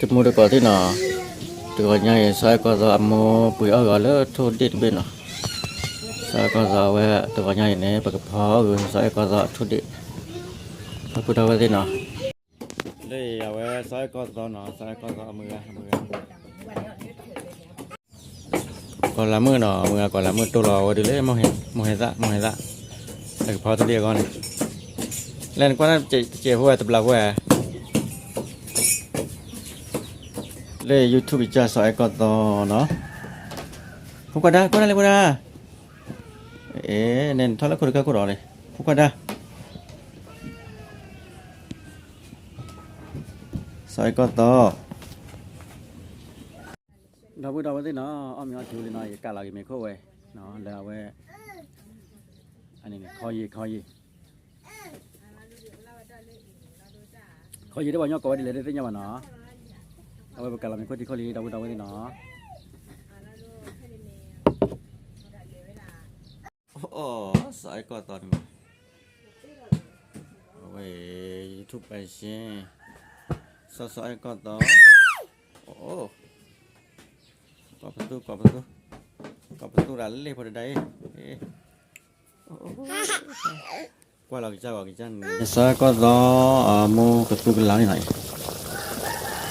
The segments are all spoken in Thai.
จะมูดก่อนที่หนอตัวใหญ่ใส่ก็จะมูปุ๋ยเอาก่อนแล้วโทษเด็ดเป็นหนอใส่ก็จะไว้ตัวใหญ่เนี่ยปากกระเพาะใส่ก็จะทุเด็ดพระพุทธวที่หนอเลยเอาไว้ใส่ก็จะหนอใส่ก็จะมือก่อนละมือหนอมือก่อนละมือตัวรอวันเดียวเลยมองเห็นละปากกระเพาะตัวเดียวก่อนเล่นก็น่าเจ็บหัวตบหลักหัวเลย YouTube จะสอยก็ต่อเนาะพวกก็ได้เลยก็ได้เน้นทอดแล้วคนก็รอเลยพวกก็ได้สอยก็ต่อเราพูดว่าที่เนาะอ้อมยอดชิวเลยเนาะกาลากิเมโคเว้ยเนาะแล้วเว้ยอันนี้คอยได้บ่ยอดก็ได้เลยได้ยังวะเนาะเอาไว้ประกันเราเป็นคนที่เขาลีดาวนี่เนาะโอ้สายก็ตอนเอาไว้ทุบไปเช่สายก็ต่อโอ้กอบประตูร้านเล่พอได้กว่าเราจะบอกกันสายก็ต่อมูกระตุกหลังหน่อย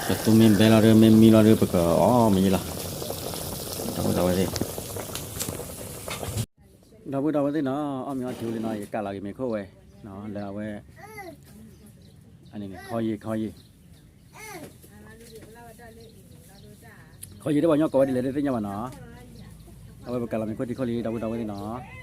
กระตุ้มมีเบลล์เราไม่มีเราเรื่องปกติมีละเราพูดว่าที่เนาะอ้อมยอดชิวเลยเนาะกาลากิเมโคเว้ยเนาะแล้วเว้ยอันนี้คอยได้บ่ยอดก็ได้เลยได้ยังวะเนาะเอาไว้ประกันเราเป็นคนที่เขาลีดาวนี่เนาะ